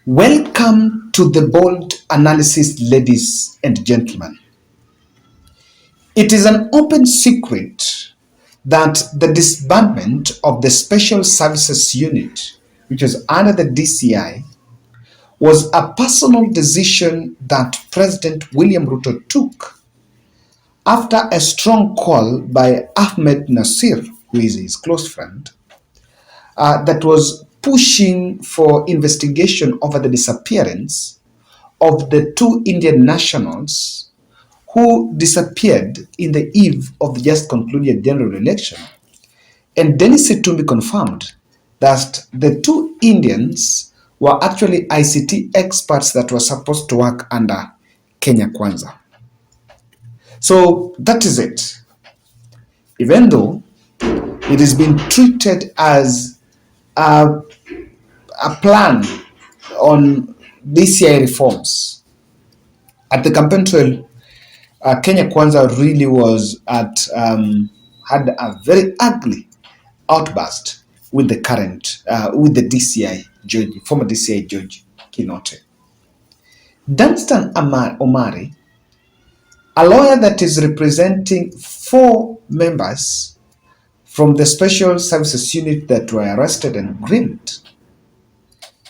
Welcome to the bold analysis, ladies and gentlemen. It is an open secret that the disbandment of the Special Services Unit, which is under the DCI, was a personal decision that President William Ruto took after a strong call by Ahmed Nasir, who is his close friend, that was pushing for investigation over the disappearance of the two Indian nationals who disappeared in the eve of the just concluded general election. And Dennis Situmbi confirmed that the two Indians were actually ICT experts that were supposed to work under Kenya Kwanza. So that is it. Even though it has been treated as a plan on DCI reforms, at the campaign trail, Kenya Kwanza really was had a very ugly outburst with the current, with the DCI judge, former DCI judge Kinoti. Danstan Omari, a lawyer that is representing 4 members from the Special Services Unit that were arrested and grilled,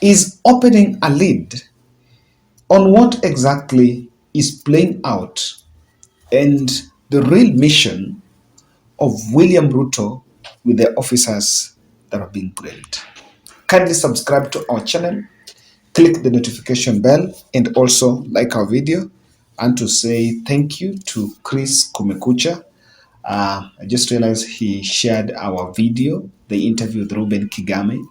is opening a lid on what exactly is playing out and the real mission of William Ruto with the officers that are being grilled. Kindly subscribe to our channel, click the notification bell, and also like our video. And to say thank you to Chris Kumekucha. I just realized he shared our video, the interview with Ruben Kigame,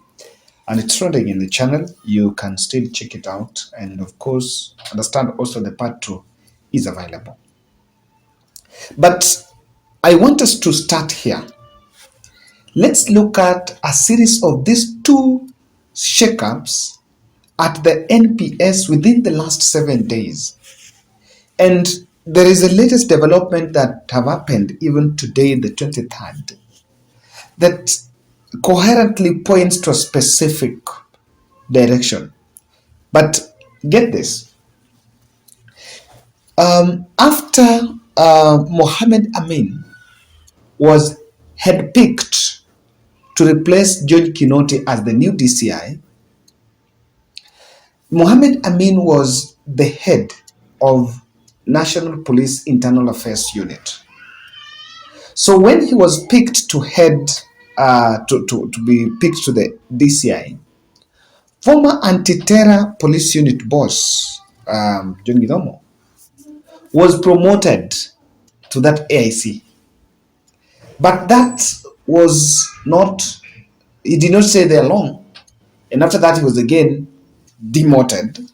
and it's trending in the channel. You can still check it out, and of course, understand also the part 2 is available. But I want us to start here. Let's look at a series of these 2 shakeups at the NPS within the last 7 days. And there is a latest development that have happened even today, the 23rd, that coherently points to a specific direction. But get this. After Mohammed Amin was handpicked to replace George Kinoti as the new DCI, Mohammed Amin was the head of National Police Internal Affairs Unit. So when he was picked to head, to be picked to the DCI, former anti-terror police unit boss, John Gidomo, was promoted to that AIC. But that was not, he did not stay there long. And after that, he was again demoted.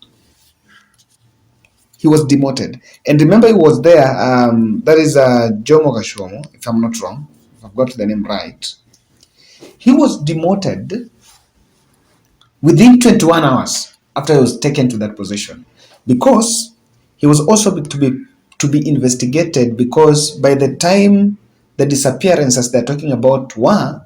He was demoted. And remember, he was there, that is Jomo Gashomo, if I'm not wrong, if I've got the name right. He was demoted within 21 hours after he was taken to that position, because he was also to be investigated, because by the time the disappearances they're talking about were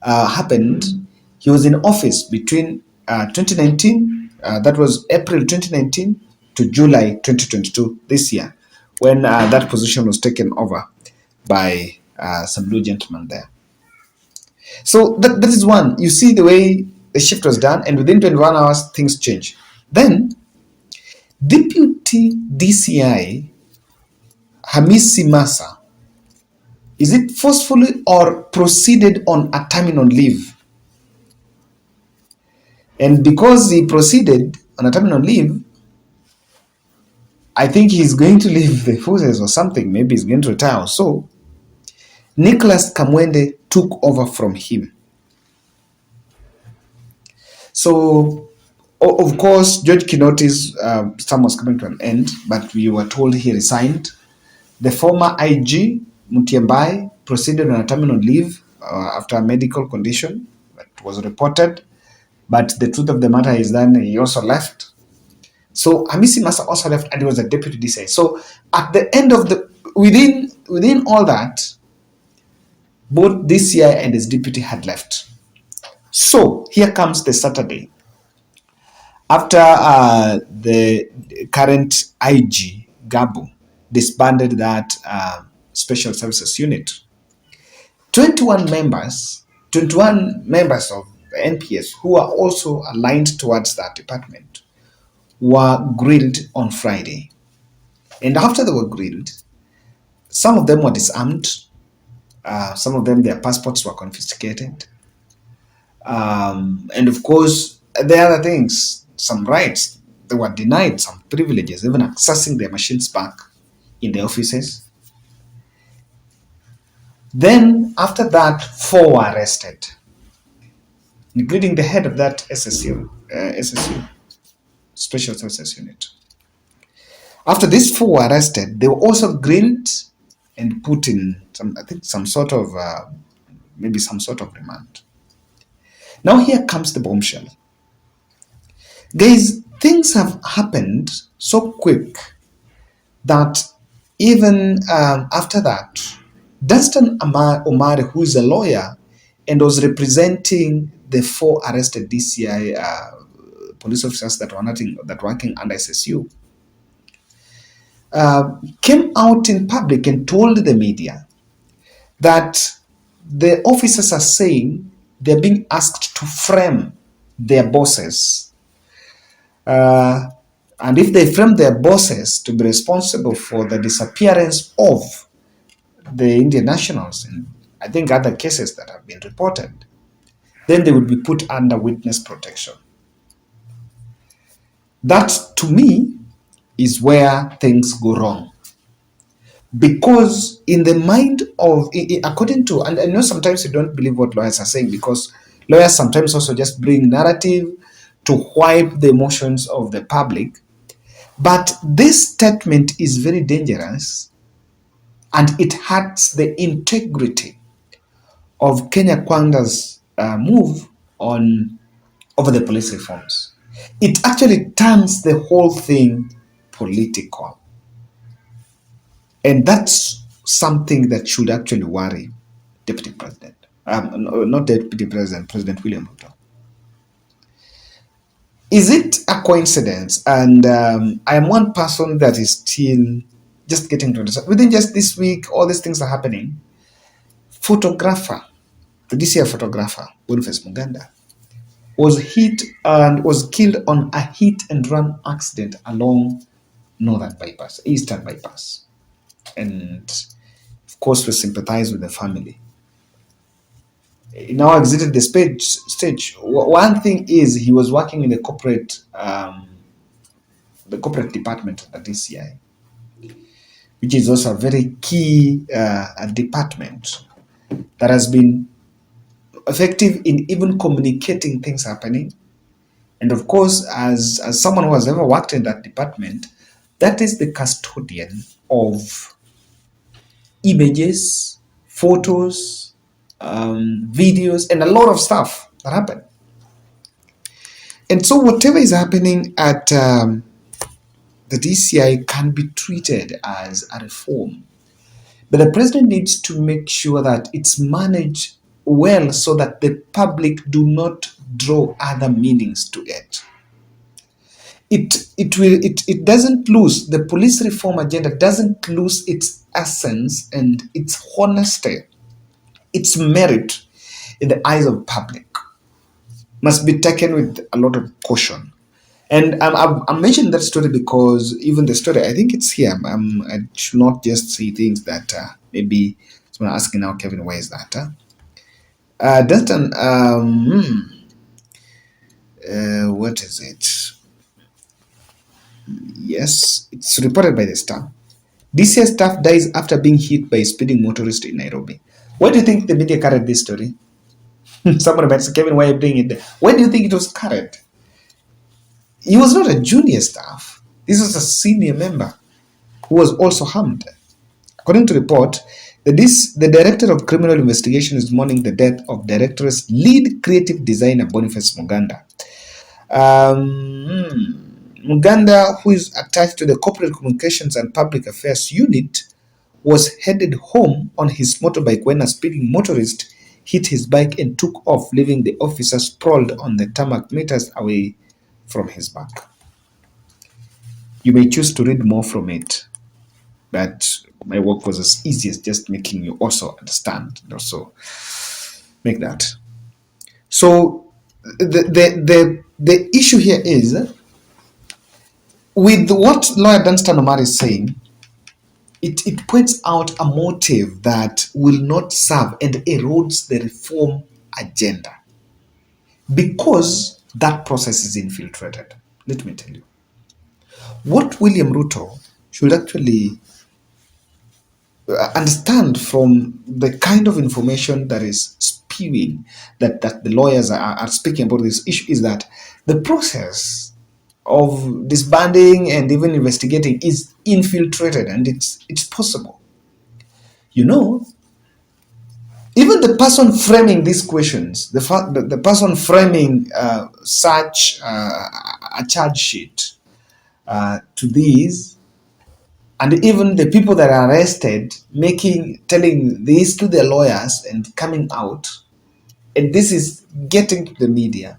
happened, he was in office between 2019, that was April 2019 to July 2022 this year, when that position was taken over by some blue gentleman there. So that is one. You see the way the shift was done, and within 21 hours, things change. Then, Deputy DCI Hamisi Massa, is it forcefully or proceeded on a terminal leave? And because he proceeded on a terminal leave, I think he's going to leave the forces or something. Maybe he's going to retire or so. Nicholas Kamwende took over from him. So, of course, George Kinoti's term was coming to an end, but we were told he resigned. The former IG, Mutiembai, proceeded on a terminal leave after a medical condition that was reported. But the truth of the matter is that he also left. So Hamisi Massa also left, and he was a deputy DCI. So at the end of the, within all that, both DCI and his deputy had left. So here comes the Saturday. After the current IG, Gabu, disbanded that special services unit, 21 members, 21 members of the NPS who are also aligned towards that department were grilled on Friday. And after they were grilled, some of them were disarmed. Some of them, their passports were confiscated. And of course, there are other things, some rights, they were denied, some privileges, even accessing their machines back in the offices. Then, after that, 4 were arrested, including the head of that SSU, Special Services Unit. After these 4 were arrested, they were also grilled and put in some sort of remand. Now here comes the bombshell. Guys, things have happened so quick that even after that, Danstan Omari, who is a lawyer and was representing the 4 arrested DCI police officers that were working under SSU, came out in public and told the media that the officers are saying they're being asked to frame their bosses. And if they frame their bosses to be responsible for the disappearance of the Indian nationals, and I think other cases that have been reported, then they would be put under witness protection. That, to me, is where things go wrong. Because in the mind of, according to, and I know sometimes you don't believe what lawyers are saying, because lawyers sometimes also just bring narrative to wipe the emotions of the public. But this statement is very dangerous, and it hurts the integrity of Kenya Kwanza's move over the police reforms. It actually turns the whole thing political. And that's something that should actually worry Deputy President. Not Deputy President, President William Ruto. Is it a coincidence? And I am one person that is still just getting to understand. Within just this week, all these things are happening. Photographer, the DCI photographer, Boniface Muganda, was hit and was killed on a hit and run accident along Eastern Bypass. And of course, we sympathize with the family. He now exited the stage. One thing is, he was working in the corporate department at the DCI, which is also a very key department that has been effective in even communicating things happening. And of course, as someone who has ever worked in that department, that is the custodian of images, photos, videos, and a lot of stuff that happen. And so whatever is happening at the DCI can be treated as a reform. But the president needs to make sure that it's managed well so that the public do not draw other meanings to it. It doesn't lose, the police reform agenda doesn't lose its essence and its honesty, its merit in the eyes of public. Must be taken with a lot of caution. And I'm mentioning that story because even the story, I think it's here. I should not just say things that maybe someone asking now, Kevin, why is that? Danstan, what is it? Yes, it's reported by the Star. DCI staff dies after being hit by a speeding motorist in Nairobi. Why do you think the media carried this story? Someone might say, Kevin, why are you bringing it there? Why do you think it was carried? He was not a junior staff. This was a senior member who was also harmed. According to report, the Director of Criminal Investigation is mourning the death of Directorate's lead creative designer, Boniface Muganda. Muganda, who is attached to the Corporate Communications and Public Affairs Unit, was headed home on his motorbike when a speeding motorist hit his bike and took off, leaving the officer sprawled on the tarmac meters away from his back. You may choose to read more from it, but my work was as easy as just making you also understand and also make that. So the issue here is, with what lawyer Danstan Omari is saying, it points out a motive that will not serve and erodes the reform agenda because that process is infiltrated. Let me tell you. What William Ruto should actually understand from the kind of information that is spewing, that the lawyers are speaking about this issue, is that the process of disbanding and even investigating is infiltrated, and it's possible. You know, even the person framing these questions, the person framing such a charge sheet to these, and even the people that are arrested telling this to their lawyers and coming out, and this is getting to the media,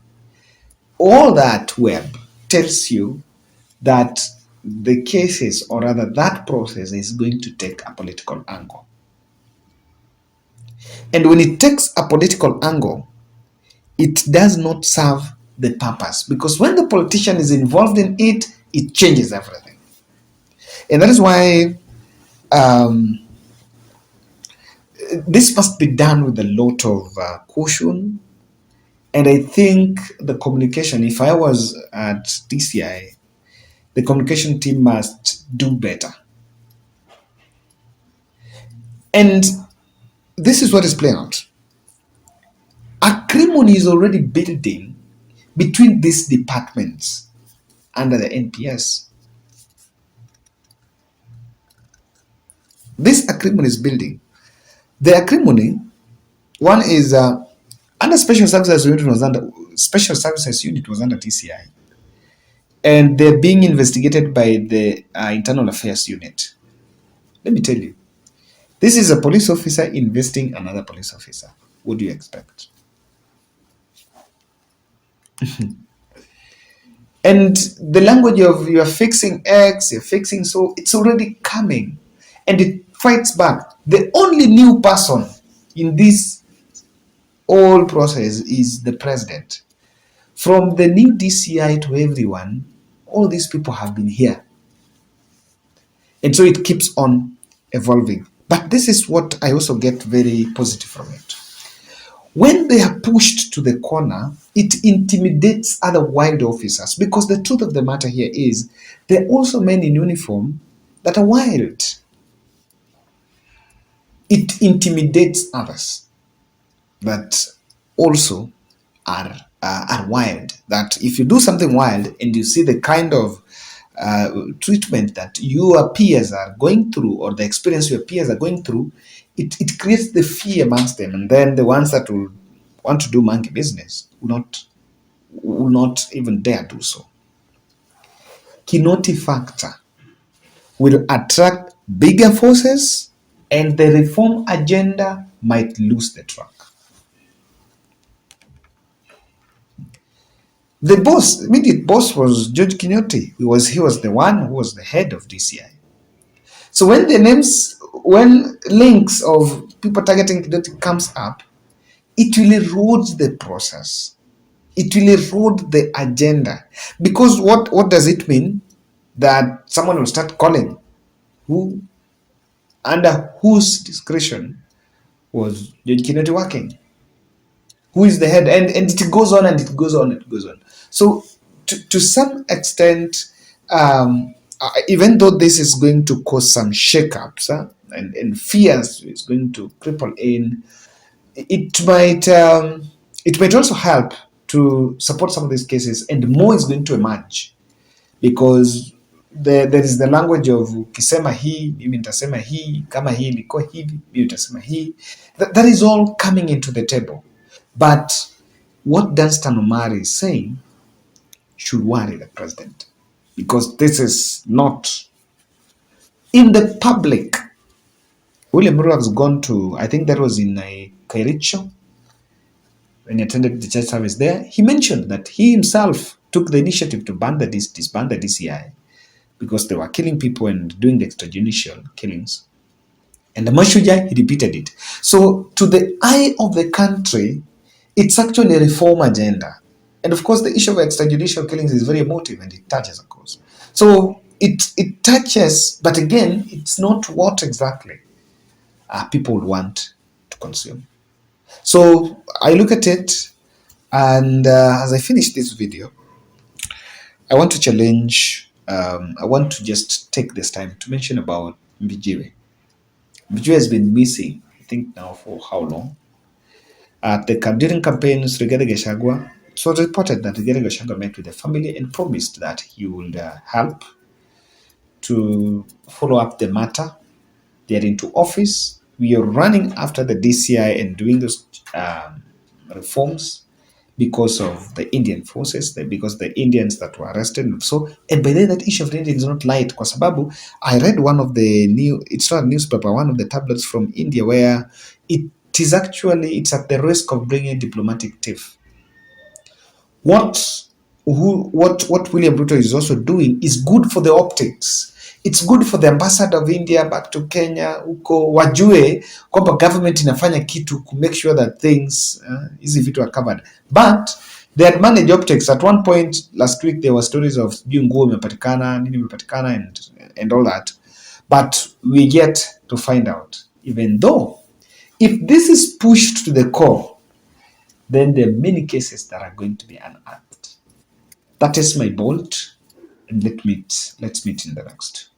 all that web tells you that the cases, or rather that process, is going to take a political angle. And when it takes a political angle, it does not serve the purpose, because when the politician is involved in it, it changes everything. And that is why this must be done with a lot of caution. And I think the communication, if I was at DCI, the communication team must do better. And this is what is playing out. Acrimony is already building between these departments under the NPS. This acrimony is building. The acrimony, one is under Special Services Unit was under DCI, and they're being investigated by the Internal Affairs Unit. Let me tell you, this is a police officer investing another police officer. What do you expect? And the language of you are fixing X, you're fixing so, it's already coming, and it fights back. The only new person in this whole process is the president. From the new DCI to everyone, all these people have been here. And so it keeps on evolving. But this is what I also get very positive from it. When they are pushed to the corner, it intimidates other wild officers, because the truth of the matter here is there are also men in uniform that are wild. It intimidates others that also are wild. That if you do something wild and you see the kind of treatment that your peers are going through, or the experience your peers are going through, it creates the fear amongst them, and then the ones that will want to do monkey business will not even dare do so. Kinoti factor will attract bigger forces, and the reform agenda might lose the track. The immediate boss was George Kinoti. He was the one who was the head of DCI. So when links of people targeting Kinoti comes up, it will erode the process. It will erode the agenda. Because what does it mean? That someone will start calling who, under whose discretion was George Kinoti working? Who is the head? And it goes on and it goes on and it goes on. So to some extent, even though this is going to cause some shakeups and fears is going to cripple in, it might also help to support some of these cases, and more is going to emerge, because there is the language of ukisema hii mimi nitasema hii, kama hii liko hivi mimi nitasema hii. That is all coming into the table. But what Danstan Omari is saying should worry the president, because this is not in the public. William Ruto has gone to, I think that was in a Kairicho, when he attended the church service there. He mentioned that he himself took the initiative to disband the DCI because they were killing people and doing the extrajudicial killings. And the Mashuja, he repeated it. So to the eye of the country, it's actually a reform agenda. And of course, the issue of extrajudicial killings is very emotive and it touches, of course. So it touches, but again, it's not what exactly people want to consume. So I look at it, and as I finish this video, I want to challenge, I want to just take this time to mention about Mbijiwe. Mbijiwe has been missing, I think now for how long? During campaigns, Rigathi Gachagua, it was reported that Rigathi Gachagua met with the family and promised that he would help to follow up the matter. They are into office. We are running after the DCI and doing those reforms because of the Indian forces, because the Indians that were arrested. So, and by then that issue of the Indians is not light. Kwa sababu, I read one of the it's not a newspaper, one of the tablets from India where it is actually, it's at the risk of bringing diplomatic tiff. What William Ruto is also doing is good for the optics. It's good for the ambassador of India back to Kenya, uko wajue kwamba government inafanya kitu to make sure that things hizi vitu are covered. But they had managed optics. At one point last week there were stories of nguo imepatikana, nini imepatikana and all that. But we yet to find out, even though if this is pushed to the core, then there are many cases that are going to be unearthed. That is my bolt, and let's meet in the next.